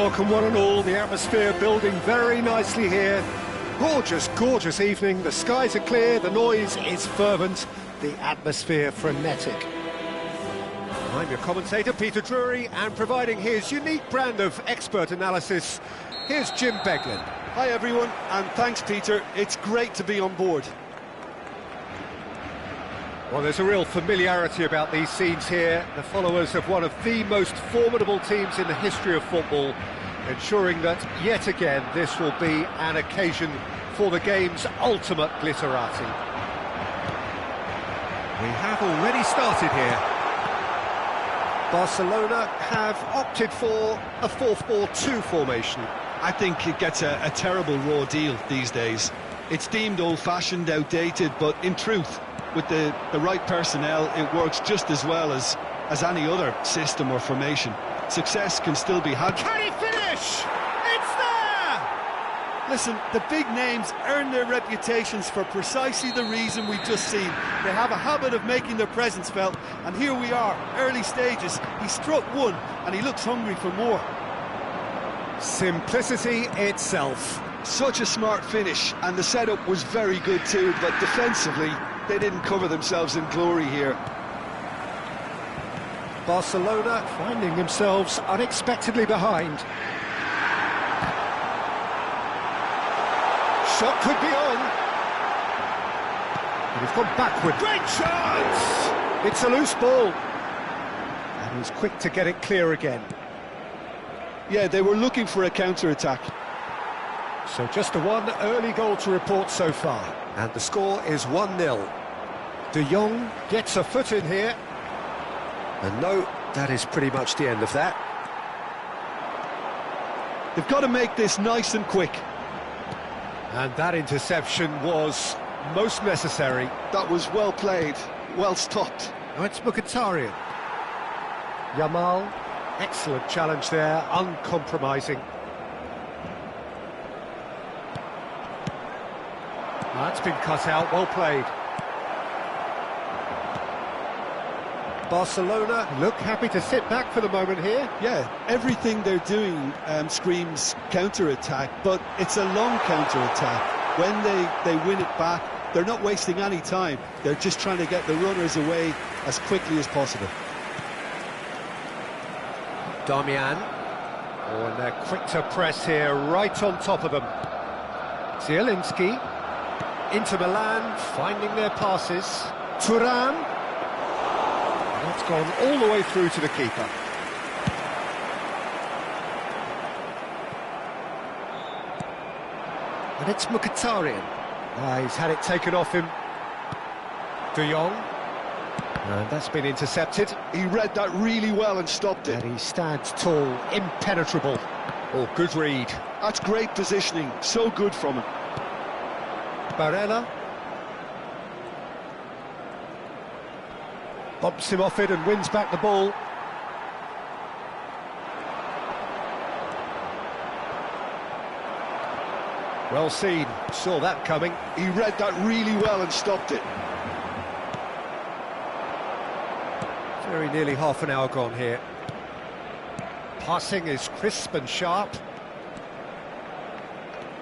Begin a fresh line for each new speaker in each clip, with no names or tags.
welcome one and all. The atmosphere building very nicely here. Gorgeous, gorgeous evening. The skies are clear, the noise is fervent, the atmosphere frenetic. I'm your commentator, Peter Drury, and providing his unique brand of expert analysis, here's Jim Beglin.
Hi everyone, and thanks Peter. It's great to be on board.
Well, there's a real familiarity about these scenes here. The followers of one of the most formidable teams in the history of football, ensuring that, yet again, this will be an occasion for the game's ultimate glitterati. We have already started here. Barcelona have opted for a 4-4-2 formation.
I think it gets a terrible raw deal these days. It's deemed old-fashioned, outdated, but in truth, with the right personnel, it works just as well as any other system or formation. Success can still be had.
Can he finish? It's there!
Listen, the big names earn their reputations for precisely the reason we've just seen. They have a habit of making their presence felt, and here we are, early stages. He struck one, and he looks hungry for more.
Simplicity itself.
Such a smart finish, and the setup was very good too, but defensively, they didn't cover themselves in glory here.
Barcelona finding themselves unexpectedly behind. Shot could be on. And he's gone backward. Great chance! It's a loose ball. And he's quick to get it clear again.
Yeah, they were looking for a counter-attack.
So just the one early goal to report so far. And the score is 1-0. De Jong gets a foot in here. And no, that is pretty much the end of that.
They've got to make this nice and quick.
And that interception was most necessary.
That was well played, well stopped.
Now it's Mkhitaryan. Yamal, excellent challenge there, uncompromising. That's been cut out, well played. Barcelona look happy to sit back for the moment here.
Yeah, everything they're doing screams counter-attack, but it's a long counter-attack. When they win it back, they're not wasting any time. They're just trying to get the runners away as quickly as possible.
Darmian. Oh, and they're quick to press here, right on top of them. Zielinski. Inter Milan finding their passes. Thuram. That's gone all the way through to the keeper. And it's Mkhitaryan. He's had it taken off him. De Jong. And that's been intercepted.
He read that really well and stopped it.
And he stands tall, impenetrable. Oh, good read.
That's great positioning, so good from him.
Barella. Bumps him off it and wins back the ball. Well seen, saw that coming.
He read that really well and stopped it.
Very nearly half an hour gone here. Passing is crisp and sharp.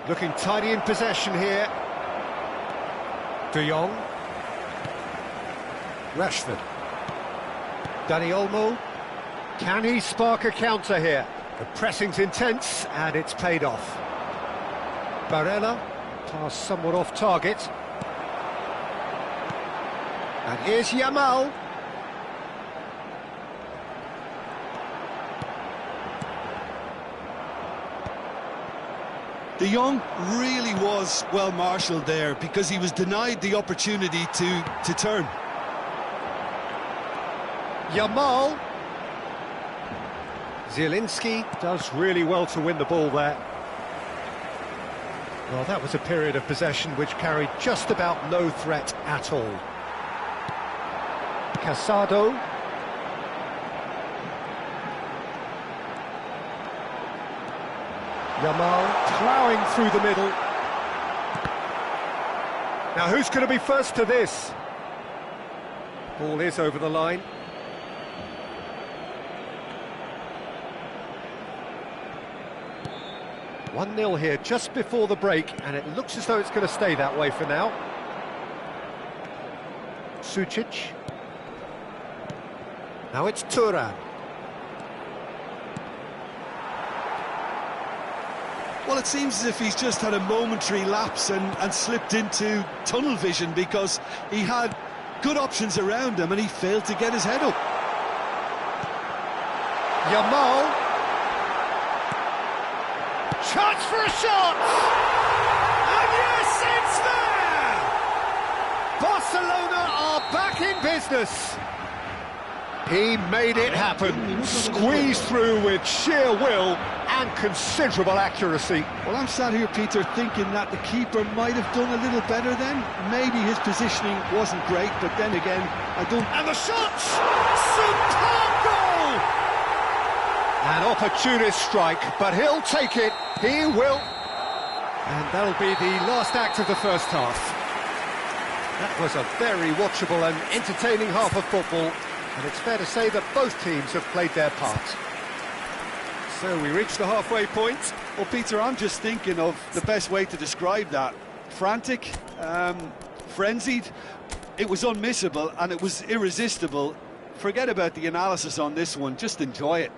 Looking tidy in possession here. De Jong. Rashford. Dani Olmo. Can he spark a counter here? The pressing's intense and it's paid off. Barella. Pass somewhat off target. And here's Yamal.
De Jong really was well marshalled there because he was denied the opportunity to turn.
Yamal. Zielinski does really well to win the ball there. Well, that was a period of possession which carried just about no threat at all. Casado. Yamal ploughing through the middle. Now who's going to be first to this? Ball is over the line. 1-0 here just before the break, and it looks as though it's going to stay that way for now. Sucic. Now it's Turan.
Well, it seems as if he's just had a momentary lapse and slipped into tunnel vision, because he had good options around him and he failed to get his head up.
Yamal. Chance for a shot! And yes, it's there! Barcelona are back in business. He made it happen, squeezed through with sheer will and considerable accuracy.
Well, I'm sat here, Peter, thinking that the keeper might have done a little better then. Maybe his positioning wasn't great, but then again, I don't...
And the shots! Superb goal! An opportunist strike, but he'll take it. He will. And that'll be the last act of the first half. That was a very watchable and entertaining half of football. And it's fair to say that both teams have played their part. So we reach the halfway point.
Well, Peter, I'm just thinking of the best way to describe that. Frantic, frenzied. It was unmissable and it was irresistible. Forget about the analysis on this one, just enjoy it.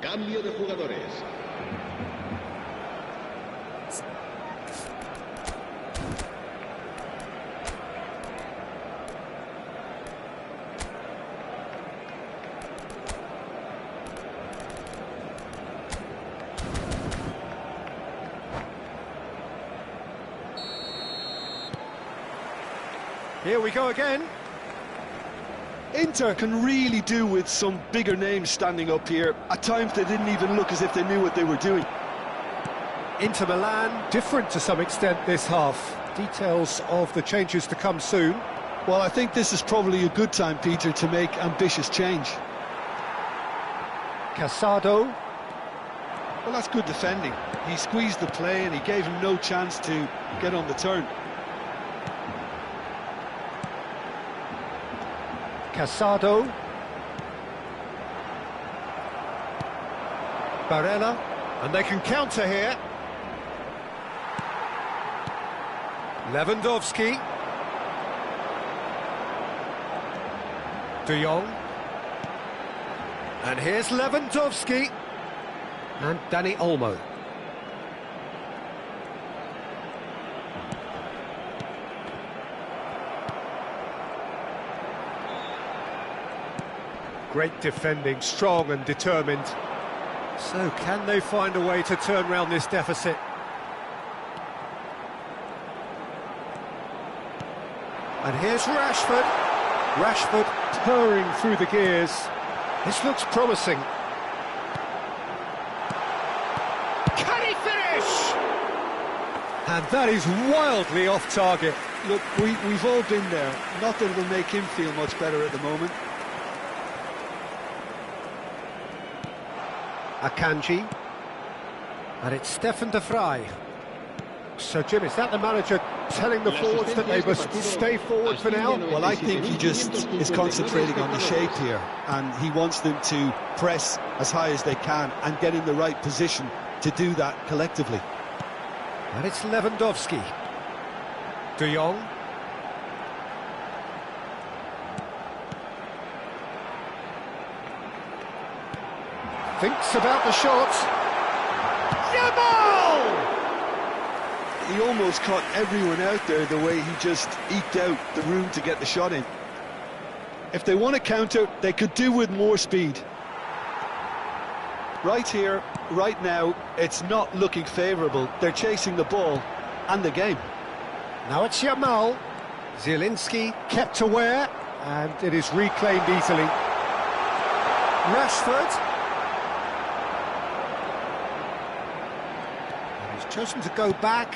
Cambio de jugadores.
Here we go again.
Inter can really do with some bigger names standing up here. At times they didn't even look as if they knew what they were doing.
Inter Milan, different to some extent this half. Details of the changes to come soon.
Well, I think this is probably a good time, Peter, to make ambitious change.
Casado.
Well, that's good defending. He squeezed the play and he gave him no chance to get on the turn.
Casado. Barella, and they can counter here. Lewandowski. De Jong. And here's Lewandowski. And Dani Olmo. Great defending, strong and determined. So can they find a way to turn round this deficit? And here's Rashford. Rashford purring through the gears. This looks promising. Can he finish? And that is wildly off target.
Look, we've all been there. Not that it'll make him feel much better at the moment.
Akanji. And it's Stefan de Vrij. So, Jim, is that the manager telling the forwards that they must stay forward for now?
Well, I think he just is concentrating on the shape here, and he wants them to press as high as they can and get in the right position to do that collectively.
And it's Lewandowski. De Jong. Thinks about the shot. Yamal!
He almost caught everyone out there the way he just eked out the room to get the shot in. If they want to counter, they could do with more speed. Right here, right now, it's not looking favourable. They're chasing the ball and the game.
Now it's Yamal. Zielinski kept aware, and it is reclaimed easily. Rashford. And he's chosen to go back.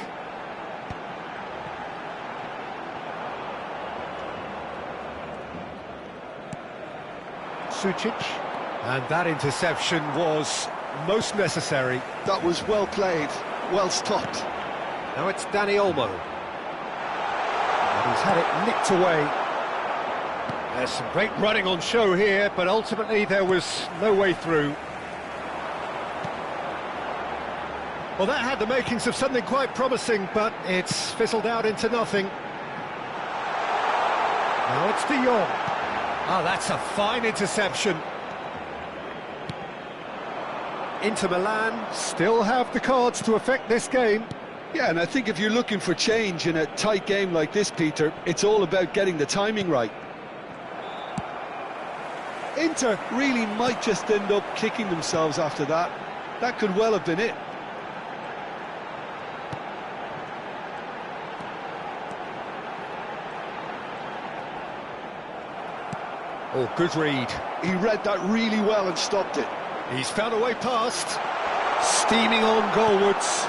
Sucic. And that interception was most necessary.
That was well played, well stopped.
Now it's Dani Olmo. And he's had it nicked away. There's some great running on show here, but ultimately there was no way through. Well, that had the makings of something quite promising, but it's fizzled out into nothing. Now it's De Jong. Oh, that's a fine interception. Inter Milan still have the cards to affect this game.
Yeah, and I think if you're looking for change in a tight game like this, Peter, it's all about getting the timing right. Inter really might just end up kicking themselves after that. That could well have been it.
Oh, good read.
He read that really well and stopped it.
He's found a way past. Steaming on goalwards.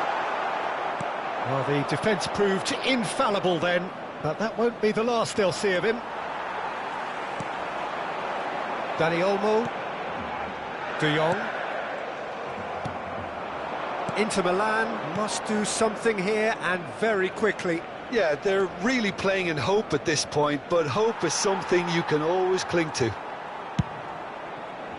Well, the defence proved infallible then, but that won't be the last they'll see of him. Dani Olmo. De Jong. Inter Milan must do something here, and very quickly.
Yeah, they're really playing in hope at this point, but hope is something you can always cling to.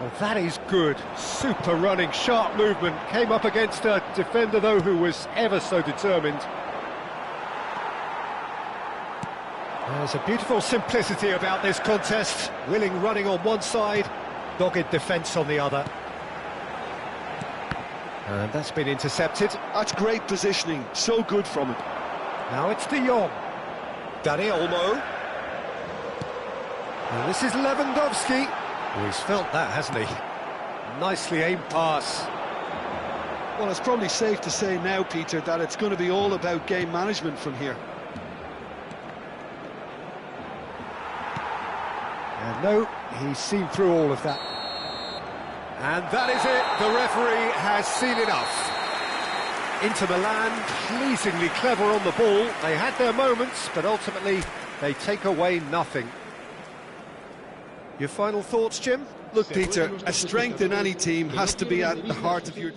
Well, that is good. Super running, sharp movement. Came up against a defender, though, who was ever so determined. There's a beautiful simplicity about this contest. Willing running on one side, dogged defence on the other. And that's been intercepted.
That's great positioning, so good from him.
Now it's De Jong. Dani Olmo. And this is Lewandowski. Oh, he's felt that, hasn't he? Nicely aimed pass.
Well, it's probably safe to say now, Peter, that it's going to be all about game management from here.
And no, he's seen through all of that. And that is it. The referee has seen enough. Inter Milan, pleasingly clever on the ball. They had their moments, but ultimately they take away nothing. Your final thoughts, Jim?
Look, Peter, a strength in any team has to be at the heart of your...